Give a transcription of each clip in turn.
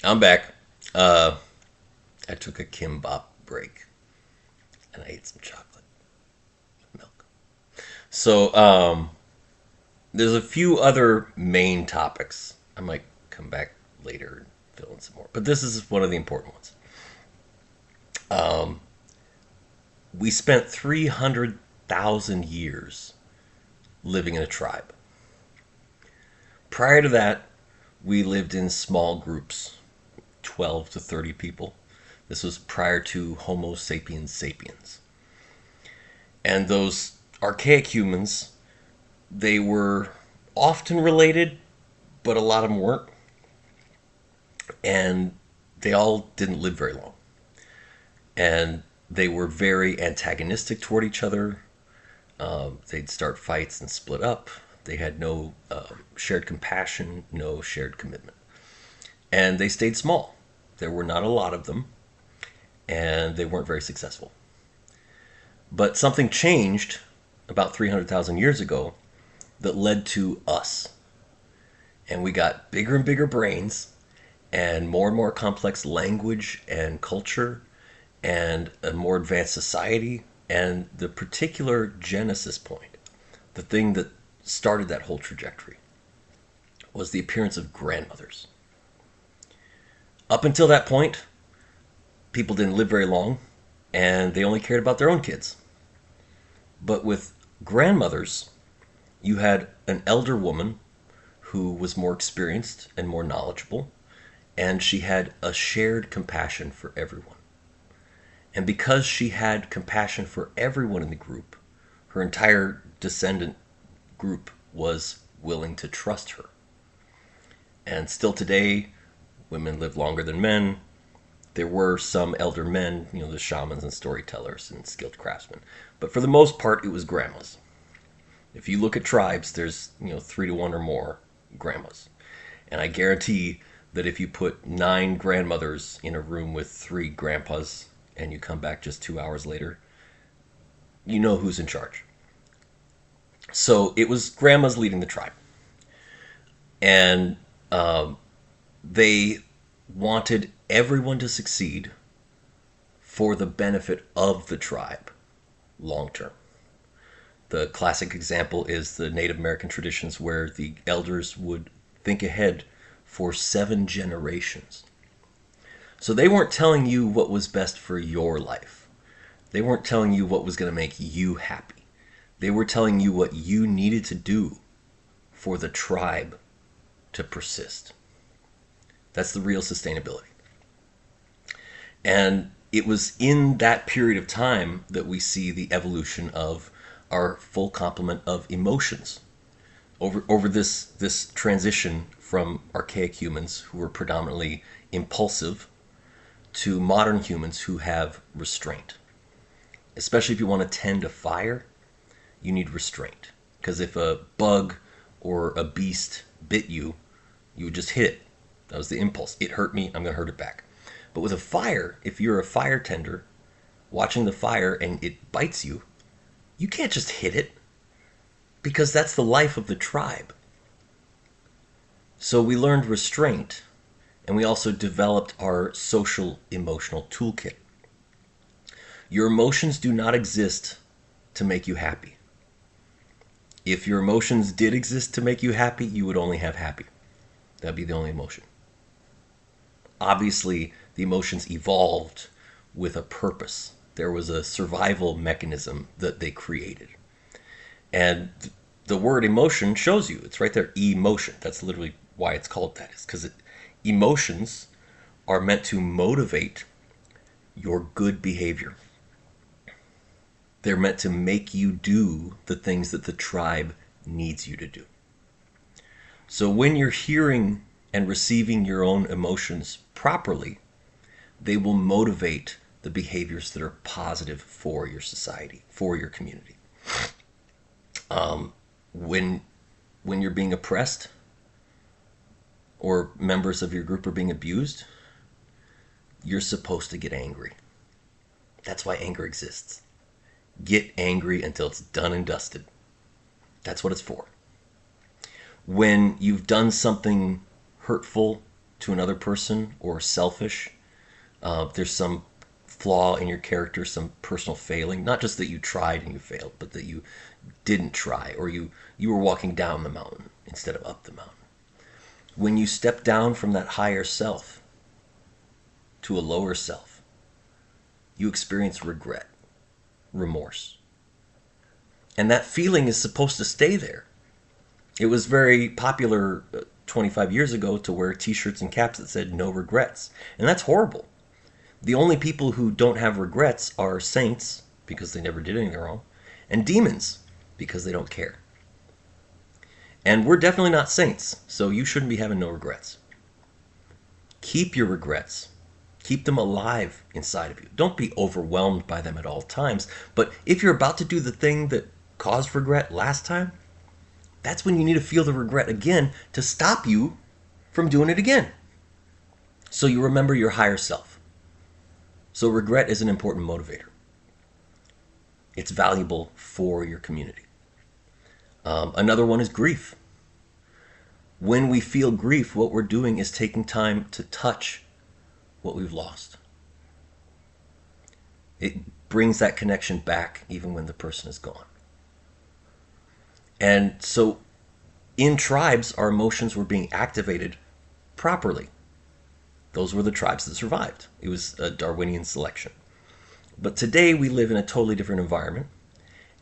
I'm back. Uh, I took a kimbap break and I ate some chocolate milk. So there's a few other main topics. I might come back later and fill in some more, but this is one of the important ones. We spent 300,000 years living in a tribe. Prior to that, we lived in small groups, 12 to 30 people. This was prior to Homo sapiens sapiens. And those archaic humans, they were often related, but a lot of them weren't. And they all didn't live very long. And they were very antagonistic toward each other. They'd start fights and split up. They had no shared compassion, no shared commitment. And they stayed small. There were not a lot of them, and they weren't very successful. But something changed about 300,000 years ago that led to us. And we got bigger and bigger brains and more complex language and culture and a more advanced society. And the particular genesis point, the thing that started that whole trajectory, was the appearance of grandmothers. Up until that point, people didn't live very long and they only cared about their own kids. But with grandmothers, you had an elder woman who was more experienced and more knowledgeable, and she had a shared compassion for everyone. And because she had compassion for everyone in the group, her entire descendant group was willing to trust her. And still today, women live longer than men. There were some elder men, the shamans and storytellers and skilled craftsmen. But for the most part, it was grandmas. If you look at tribes, there's, 3 to 1 or more grandmas. And I guarantee that if you put 9 grandmothers in a room with 3 grandpas and you come back just 2 hours later, you know who's in charge. So it was grandmas leading the tribe. And they wanted everyone to succeed for the benefit of the tribe long term. The classic example is the Native American traditions where the elders would think ahead for 7 generations. So they weren't telling you what was best for your life. They weren't telling you what was going to make you happy. They were telling you what you needed to do for the tribe to persist. That's the real sustainability. And it was in that period of time that we see the evolution of our full complement of emotions. Over this transition from archaic humans who were predominantly impulsive to modern humans who have restraint. Especially if you want to tend a fire, you need restraint. Because if a bug or a beast bit you, you would just hit it. That was the impulse. It hurt me, I'm going to hurt it back. But with a fire, if you're a fire tender watching the fire and it bites you, you can't just hit it because that's the life of the tribe. So we learned restraint and we also developed our social emotional toolkit. Your emotions do not exist to make you happy. If your emotions did exist to make you happy, you would only have happy. That'd be the only emotion. Obviously, the emotions evolved with a purpose. There was a survival mechanism that they created. And the word emotion shows you. It's right there, emotion. That's literally why it's called that. It's because emotions are meant to motivate your good behavior. They're meant to make you do the things that the tribe needs you to do. So when you're hearing and receiving your own emotions properly, they will motivate the behaviors that are positive for your society, for your community. When you're being oppressed or members of your group are being abused, you're supposed to get angry. That's why anger exists. Get angry until it's done and dusted. That's what it's for. When you've done something hurtful to another person or selfish. There's some flaw in your character, some personal failing. Not just that you tried and you failed, but that you didn't try, or you were walking down the mountain instead of up the mountain. When you step down from that higher self to a lower self, you experience regret, remorse. And that feeling is supposed to stay there. It was very popular 25 years ago to wear t-shirts and caps that said no regrets. And that's horrible. The only people who don't have regrets are saints, because they never did anything wrong, and demons, because they don't care. And we're definitely not saints, so you shouldn't be having no regrets. Keep your regrets. Keep them alive inside of you. Don't be overwhelmed by them at all times. But if you're about to do the thing that caused regret last time, that's when you need to feel the regret again to stop you from doing it again. So you remember your higher self. So regret is an important motivator. It's valuable for your community. Another one is grief. When we feel grief, what we're doing is taking time to touch what we've lost. It brings that connection back even when the person is gone. And so in tribes, our emotions were being activated properly. Those were the tribes that survived. It was a Darwinian selection. But today we live in a totally different environment.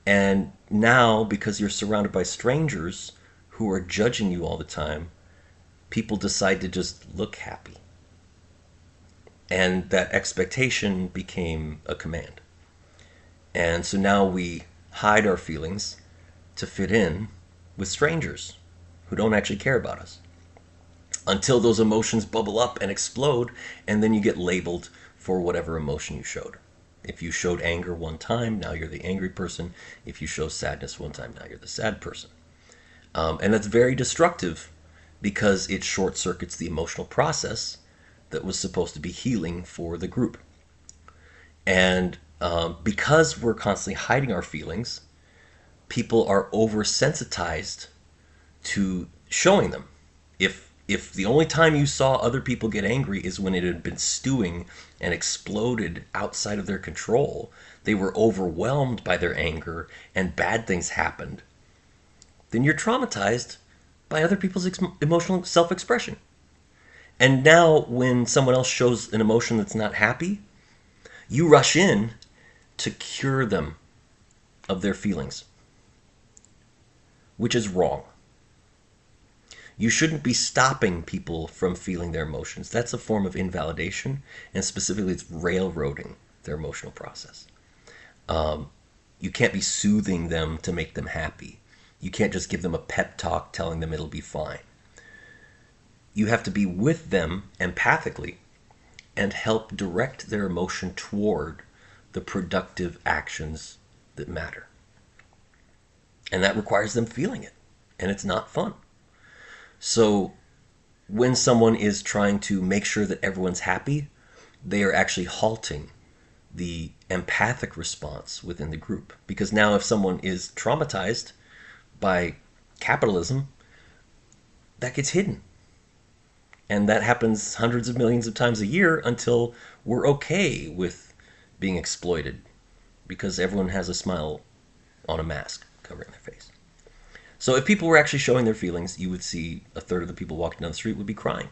And now, because you're surrounded by strangers who are judging you all the time, people decide to just look happy. And that expectation became a command. And so now we hide our feelings to fit in with strangers who don't actually care about us, until those emotions bubble up and explode, and then you get labeled for whatever emotion you showed. If you showed anger one time, now you're the angry person. If you show sadness one time, now you're the sad person. And that's very destructive because it short circuits the emotional process that was supposed to be healing for the group. And because we're constantly hiding our feelings, people are oversensitized to showing them. If the only time you saw other people get angry is when it had been stewing and exploded outside of their control, they were overwhelmed by their anger and bad things happened, then you're traumatized by other people's emotional self-expression. And now when someone else shows an emotion that's not happy, you rush in to cure them of their feelings, which is wrong. You shouldn't be stopping people from feeling their emotions. That's a form of invalidation, and specifically it's railroading their emotional process. You can't be soothing them to make them happy. You can't just give them a pep talk telling them it'll be fine. You have to be with them empathically and help direct their emotion toward the productive actions that matter. And that requires them feeling it, and it's not fun. So when someone is trying to make sure that everyone's happy, they are actually halting the empathic response within the group. Because now if someone is traumatized by capitalism, that gets hidden. And that happens hundreds of millions of times a year until we're okay with being exploited because everyone has a smile on a mask covering their face. So if people were actually showing their feelings, you would see a third of the people walking down the street would be crying.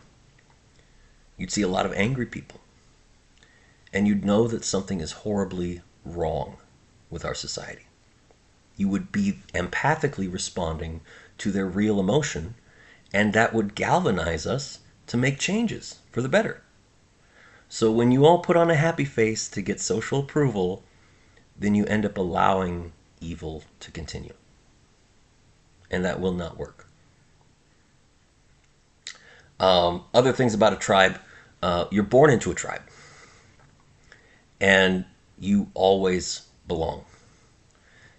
You'd see a lot of angry people. And you'd know that something is horribly wrong with our society. You would be empathically responding to their real emotion, and that would galvanize us to make changes for the better. So when you all put on a happy face to get social approval, then you end up allowing evil to continue. And that will not work. Other things about a tribe, you're born into a tribe. And you always belong.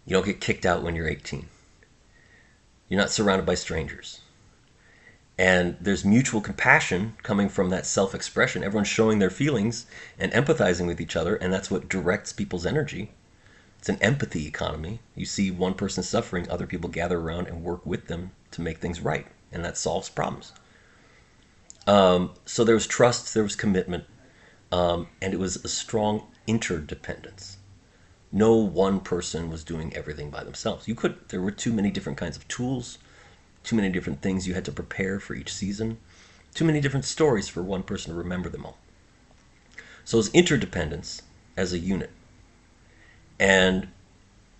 You don't get kicked out when you're 18. You're not surrounded by strangers. And there's mutual compassion coming from that self-expression. Everyone's showing their feelings and empathizing with each other, and that's what directs people's energy. It's an empathy economy. You see one person suffering, other people gather around and work with them to make things right, and that solves problems. So there was trust, there was commitment, and it was a strong interdependence. No one person was doing everything by themselves. There were too many different kinds of tools, too many different things you had to prepare for each season, too many different stories for one person to remember them all. So it was interdependence as a unit. And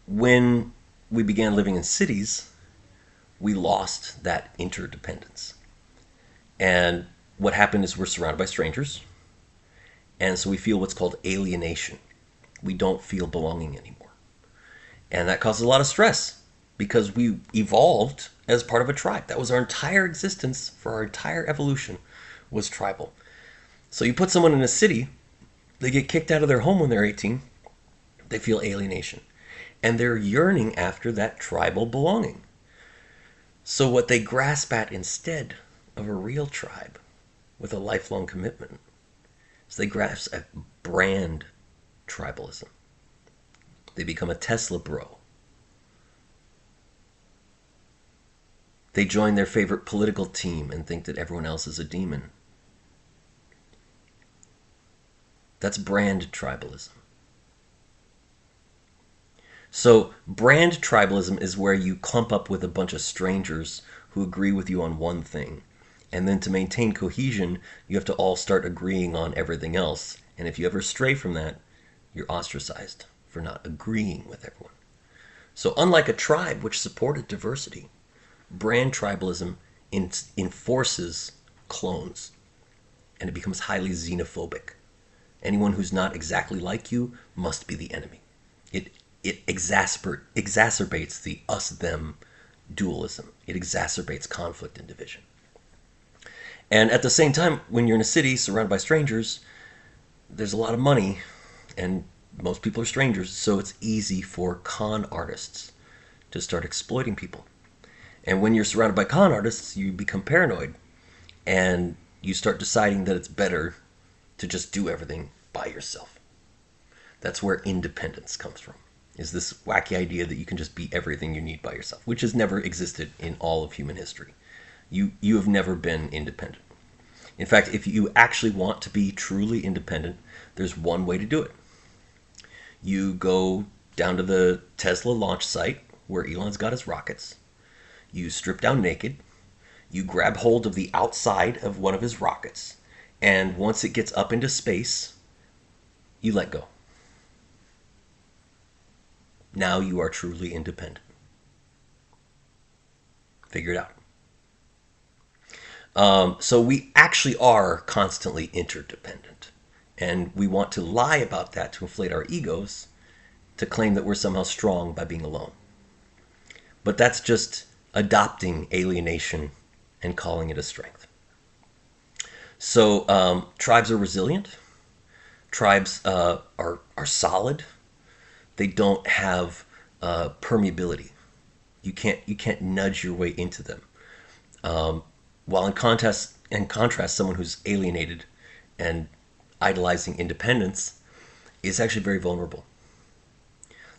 when we began living in cities, we lost that interdependence. And what happened is we're surrounded by strangers, and so we feel what's called alienation. We don't feel belonging anymore. And that causes a lot of stress because we evolved as part of a tribe. That was our entire existence for our entire evolution was tribal. So you put someone in a city, they get kicked out of their home when they're 18, they feel alienation. And they're yearning after that tribal belonging. So what they grasp at instead of a real tribe with a lifelong commitment is they grasp at brand tribalism. They become a Tesla bro. They join their favorite political team and think that everyone else is a demon. That's brand tribalism. So, brand tribalism is where you clump up with a bunch of strangers who agree with you on one thing. And then to maintain cohesion, you have to all start agreeing on everything else. And if you ever stray from that, you're ostracized for not agreeing with everyone. So, unlike a tribe which supported diversity, brand tribalism enforces clones. And it becomes highly xenophobic. Anyone who's not exactly like you must be the enemy. It exacerbates the us-them dualism. It exacerbates conflict and division. And at the same time, when you're in a city surrounded by strangers, there's a lot of money, and most people are strangers, so it's easy for con artists to start exploiting people. And when you're surrounded by con artists, you become paranoid, and you start deciding that it's better to just do everything by yourself. That's where independence comes from. Is this wacky idea that you can just be everything you need by yourself, which has never existed in all of human history. You have never been independent. In fact, if you actually want to be truly independent, there's one way to do it. You go down to the Tesla launch site where Elon's got his rockets. You strip down naked. You grab hold of the outside of one of his rockets. And once it gets up into space, you let go. Now you are truly independent. Figure it out. So we actually are constantly interdependent. And we want to lie about that to inflate our egos, to claim that we're somehow strong by being alone. But that's just adopting alienation and calling it a strength. So tribes are resilient. Tribes are solid. They don't have permeability. You can't nudge your way into them. While in contrast, someone who's alienated and idolizing independence is actually very vulnerable.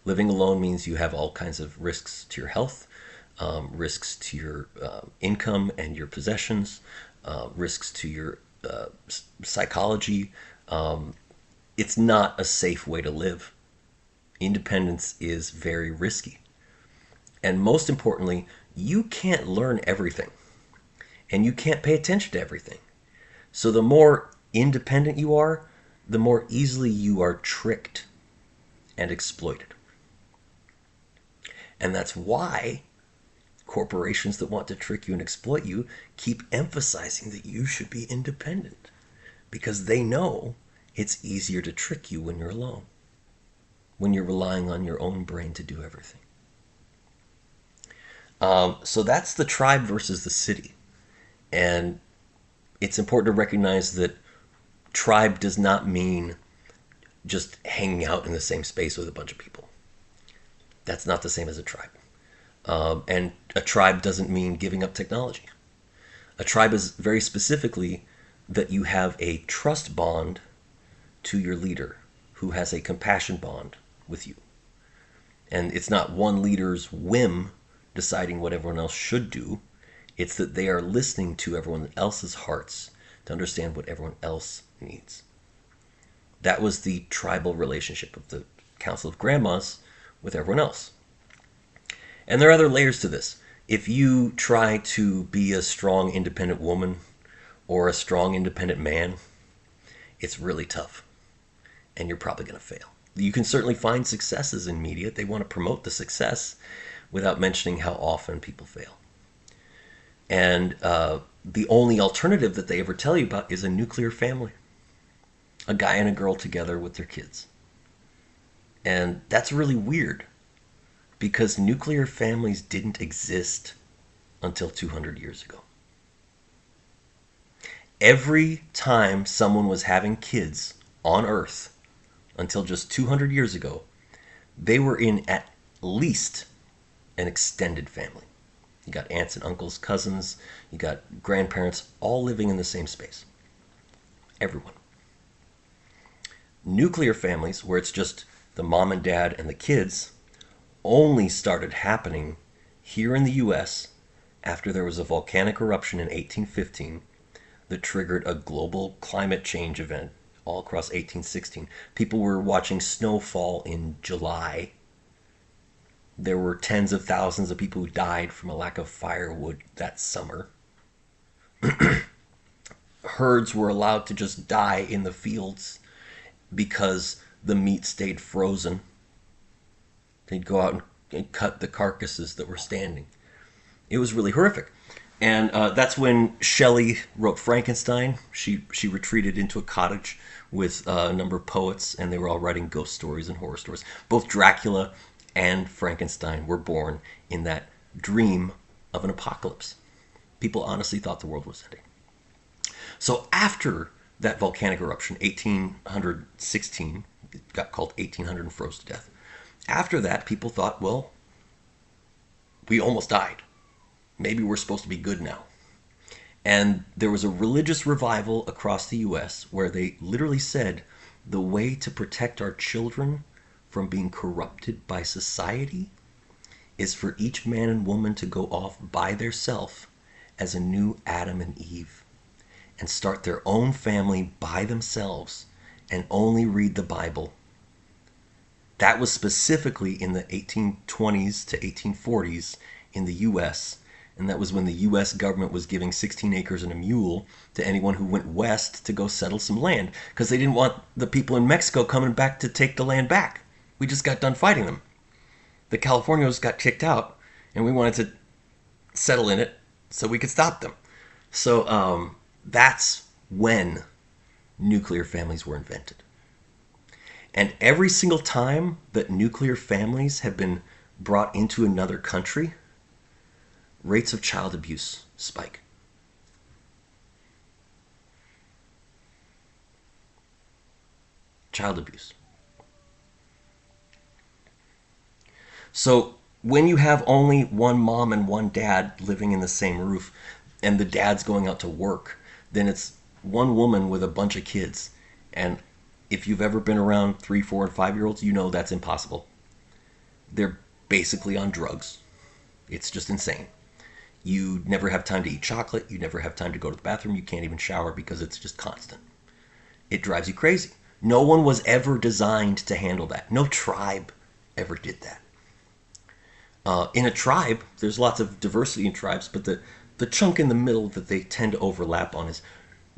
Living alone means you have all kinds of risks to your health, risks to your income and your possessions, risks to your psychology. It's not a safe way to live. Independence is very risky. And most importantly, you can't learn everything. And you can't pay attention to everything. So the more independent you are, the more easily you are tricked and exploited. And that's why corporations that want to trick you and exploit you keep emphasizing that you should be independent. Because they know it's easier to trick you when you're alone, when you're relying on your own brain to do everything. So that's the tribe versus the city. And it's important to recognize that tribe does not mean just hanging out in the same space with a bunch of people. That's not the same as a tribe. And a tribe doesn't mean giving up technology. A tribe is very specifically that you have a trust bond to your leader who has a compassion bond with you. And it's not one leader's whim deciding what everyone else should do. It's that they are listening to everyone else's hearts to understand what everyone else needs. That was the tribal relationship of the Council of Grandmas with everyone else. And there are other layers to this. If you try to be a strong, independent woman or a strong, independent man, it's really tough. And you're probably going to fail. You can certainly find successes in media. They want to promote the success without mentioning how often people fail. And the only alternative that they ever tell you about is a nuclear family. A guy and a girl together with their kids. And that's really weird because nuclear families didn't exist until 200 years ago. Every time someone was having kids on Earth until just 200 years ago, they were in at least an extended family. You got aunts and uncles, cousins, you got grandparents, all living in the same space. Everyone. Nuclear families, where it's just the mom and dad and the kids, only started happening here in the US after there was a volcanic eruption in 1815 that triggered a global climate change event all across 1816. People were watching snow fall in July. There were tens of thousands of people who died from a lack of firewood that summer. Herds were allowed to just die in the fields because the meat stayed frozen. They'd go out and cut the carcasses that were standing. It was really horrific. And that's when Shelley wrote Frankenstein. She retreated into a cottage with a number of poets, and they were all writing ghost stories and horror stories. Both Dracula and Frankenstein were born in that dream of an apocalypse. People honestly thought the world was ending. So after that volcanic eruption, 1816, it got called 1800 and froze to death. After that, people thought, well, we almost died. Maybe we're supposed to be good now. And there was a religious revival across the US where they literally said the way to protect our children from being corrupted by society is for each man and woman to go off by theirself as a new Adam and Eve and start their own family by themselves and only read the Bible. That was specifically in the 1820s to 1840s in the US, and that was when the US government was giving 16 acres and a mule to anyone who went west to go settle some land, because they didn't want the people in Mexico coming back to take the land back. We just got done fighting them. The Californios got kicked out, and we wanted to settle in it so we could stop them. So that's when nuclear families were invented. And every single time that nuclear families have been brought into another country, rates of child abuse spike. Child abuse. So when you have only one mom and one dad living in the same roof, and the dad's going out to work, then it's one woman with a bunch of kids. And if you've ever been around 3, 4, and 5-year-olds, you know that's impossible. They're basically on drugs. It's just insane. You never have time to eat chocolate. You never have time to go to the bathroom. You can't even shower because it's just constant. It drives you crazy. No one was ever designed to handle that. No tribe ever did that. In a tribe, there's lots of diversity in tribes, but the chunk in the middle that they tend to overlap on is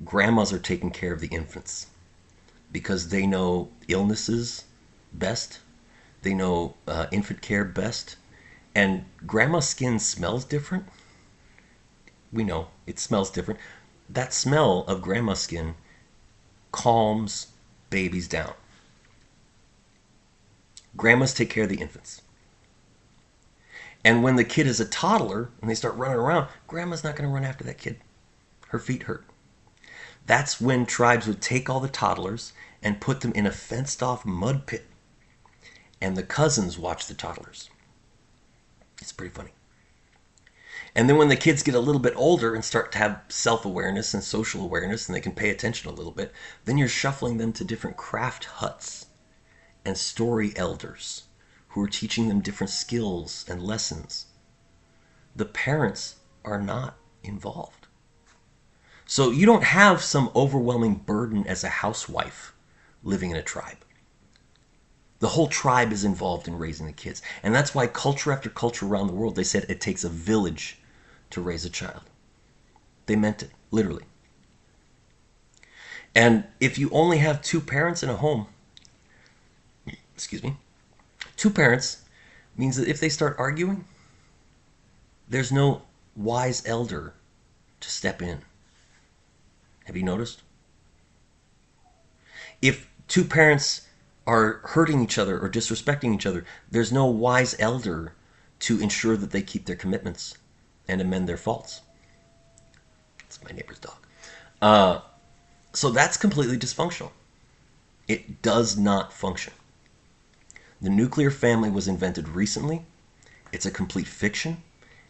grandmas are taking care of the infants because they know illnesses best. They know infant care best. And grandma's skin smells different. We know it smells different. That smell of grandma's skin calms babies down. Grandmas take care of the infants. And when the kid is a toddler and they start running around, grandma's not going to run after that kid. Her feet hurt. That's when tribes would take all the toddlers and put them in a fenced-off mud pit. And the cousins watch the toddlers. It's pretty funny. And then when the kids get a little bit older and start to have self-awareness and social awareness and they can pay attention a little bit, then you're shuffling them to different craft huts and story elders who are teaching them different skills and lessons. The parents are not involved. So you don't have some overwhelming burden as a housewife living in a tribe. The whole tribe is involved in raising the kids. And that's why culture after culture around the world, they said it takes a village to raise a child. They meant it, literally. And if you only have two parents in a home, excuse me, two parents means that if they start arguing, there's no wise elder to step in. Have you noticed? If two parents are hurting each other or disrespecting each other, there's no wise elder to ensure that they keep their commitments and amend their faults. That's my neighbor's dog. So that's completely dysfunctional. It does not function. The nuclear family was invented recently. It's a complete fiction,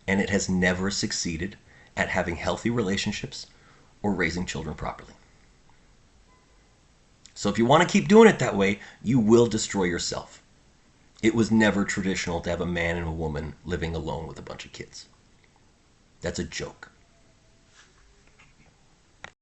and it has never succeeded at having healthy relationships or raising children properly. So if you want to keep doing it that way, you will destroy yourself. It was never traditional to have a man and a woman living alone with a bunch of kids. That's a joke.